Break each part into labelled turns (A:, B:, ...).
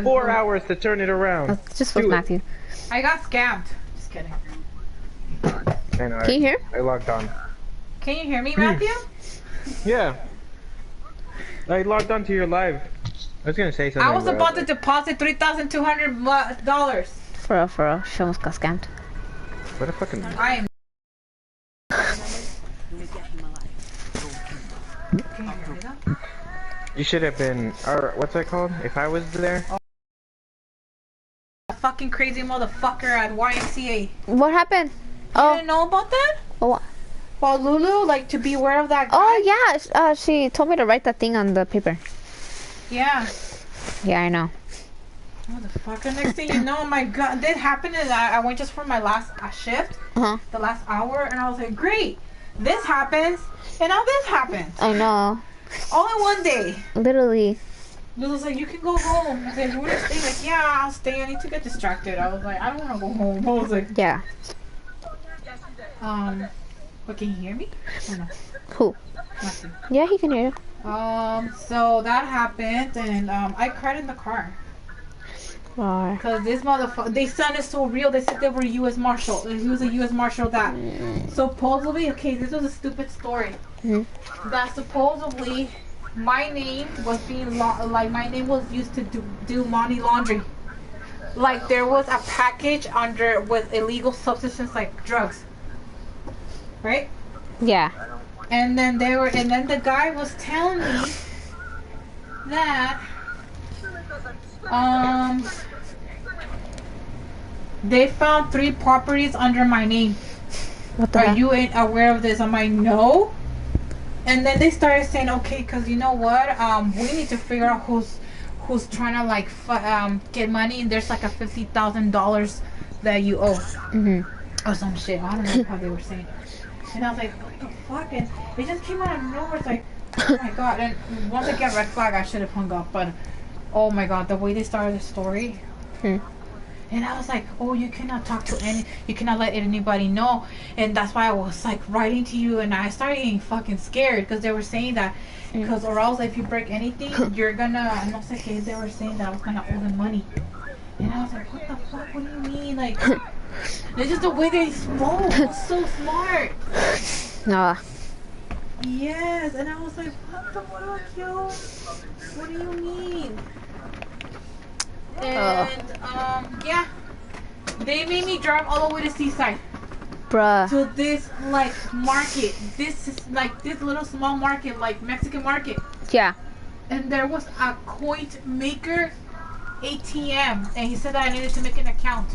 A: 4 hours to turn it around.
B: Just with Matthew.
C: I got scammed. Just kidding.
A: I know,
B: Can you hear?
A: I logged on.
C: Can you hear me, Matthew?
A: Yeah. I logged on to your live. I was gonna say something.
C: I was about to deposit $3,200.
B: For real. She almost got scammed.
A: What a fucking...
C: I am.
A: You should have been... Or, what's that called? If I was there?
C: A fucking crazy motherfucker at YMCA.
B: What happened?
C: You didn't know about that?
B: Oh, what?
C: Well, Lulu, like, to be aware of that guy.
B: Oh, yeah. She told me to write that thing on the paper.
C: Yeah.
B: Yeah, I know.
C: Motherfucker, next thing you know, oh my god, that happened and I went just for my last shift, the last hour, and I was like, great, this happens, and now this happens.
B: I know.
C: All in one day.
B: Literally.
C: Lulu's like, you can go home. I said, you want to stay? Like, yeah, I'll stay. I need to get distracted. I was like, I don't want to go home. I was like,
B: yeah.
C: But can you hear me? Or no?
B: Who?
C: Nothing.
B: Yeah, he can hear you.
C: So that happened, and I cried in the car.
B: Why?
C: Because this motherfucker, they sounded so real. They said they were U.S. Marshal. He was a U.S. Marshal that supposedly, okay, this was a stupid story. That supposedly my name was being, my name was used to do money laundering. Like there was a package under with illegal substances like drugs. Right?
B: Yeah.
C: And then the guy was telling me that they found 3 properties under my name.
B: What the
C: Are
B: heck?
C: you aware of this? I'm like, no. And then they started saying, okay, because you know what? We need to figure out who's trying to like get money, and there's like a $50,000 that you owe. Or some shit. I don't know how they were saying. And I was like, what the fuck? And it just came out of nowhere. It's like, oh my god. And once I get red flag, I should have hung up. But oh my god, the way they started the story. And I was like, oh, you cannot talk to you cannot let anybody know. And that's why I was like writing to you, and I started getting fucking scared because they were saying that, because or else if you break anything, you're gonna, no sé qué, they were saying that I was gonna owe them money. And I was like, what the fuck, what do you mean? Like, it's just the way they spoke. It was so smart. Yes, and I was like, what the fuck, yo? What do you mean? And yeah, they made me drive all the way to Seaside.
B: Bruh.
C: To this like market. This is like this little small market, like Mexican market.
B: Yeah.
C: And there was a coin maker ATM, and he said that I needed to make an account.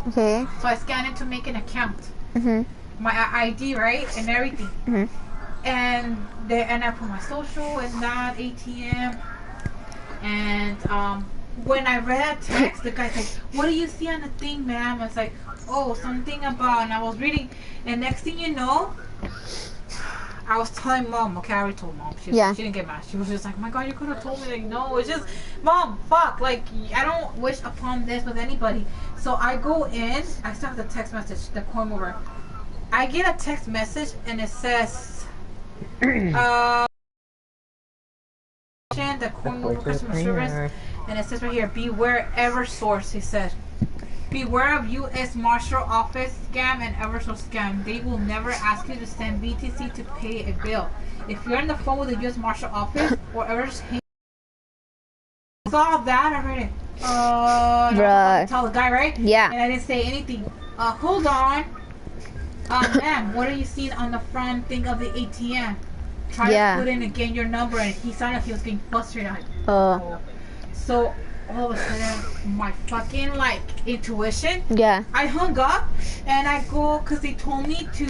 B: Okay.
C: So I scanned it to make an account. My ID, right, and everything. And I put my social in that ATM. And when I read that text, the guy's like, what do you see on the thing, ma'am? I was like, oh, something about, and I was reading, and next thing you know, I was telling mom, okay, I already told mom. She didn't get mad. She was just like, oh my god, you could have told me. Like, no, it's just, mom, fuck, like, I don't wish upon this with anybody. So I go in, I still have the text message, the coin mover. I get a text message, and it says, the coin mover customer service. And it says right here, beware Eversource, he said. Beware of U.S. Marshal Office scam and Eversource scam. They will never ask you to send BTC to pay a bill. If you're on the phone with the U.S. Marshal Office or Eversource, saw that, I read it.
B: Bruh.
C: Tell the guy, right?
B: Yeah.
C: And I didn't say anything. Hold on. Ma'am, what are you seeing on the front thing of the ATM? Try to put in again your number, and he sounded like he was getting frustrated. So all of a sudden, my fucking like intuition. I hung up, and I go because they told me to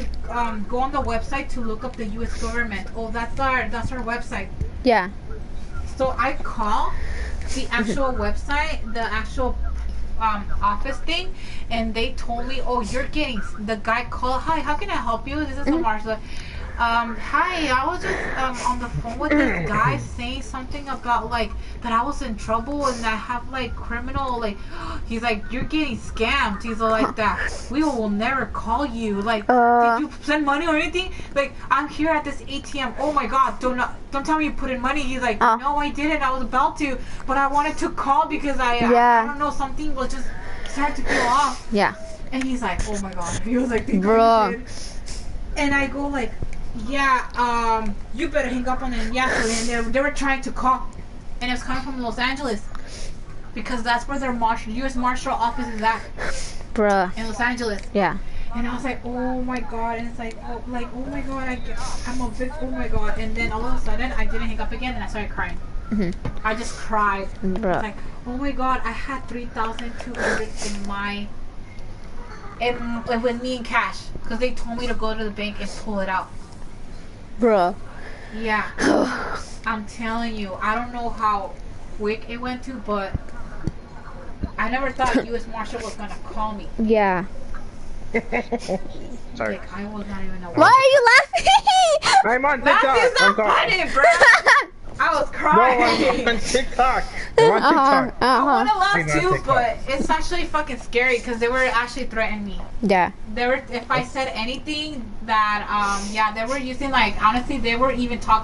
C: go on the website to look up the U.S. government. Oh, that's our website.
B: Yeah.
C: So I call the actual website, the actual office thing, and they told me, oh, you're getting, the guy called, hi, how can I help you? This is Omar. So, Hi, I was just on the phone with this guy saying something about like that I was in trouble and I have like criminal like he's like you're getting scammed. He's all like that. We will never call you. Like did you send money or anything? Like I'm here at this ATM. Oh my god, don't tell me you put in money. He's like no I didn't. I was about to, but I wanted to call because I don't know something was just started to feel off.
B: Yeah.
C: And he's like, oh my god. He was like,
B: Bro.
C: and I go like, yeah, you better hang up on them. Yeah, so they were trying to call, and it was coming from Los Angeles, because that's where their U.S. Marshal office is at,
B: Bruh.
C: in Los Angeles.
B: Yeah.
C: And I was like, oh my god, and it's like, oh my god, I'm a victim. Oh my god, and then all of a sudden I didn't hang up again, and I started crying. I just cried.
B: Bruh.
C: Like, oh my god, I had 3,200 in my. And with me in cash, because they told me to go to the bank and pull it out.
B: Bruh.
C: Yeah. I'm telling you, I don't know how quick it went to, but I never thought U.S. Marshal was gonna call me.
B: Yeah.
A: Sorry.
C: Like, I was not even aware.
B: Why are you laughing?
A: I'm on
C: That is
A: TikTok.
C: not funny, bro. I was
A: No,
C: crying.
A: I'm on TikTok. I'm on TikTok.
C: I want to laugh
A: Hang on,
C: too,
A: TikTok.
C: but it's actually fucking scary because they were actually threatening me.
B: Yeah.
C: They were, if I said anything that, yeah, they were using like, honestly, they were even talking.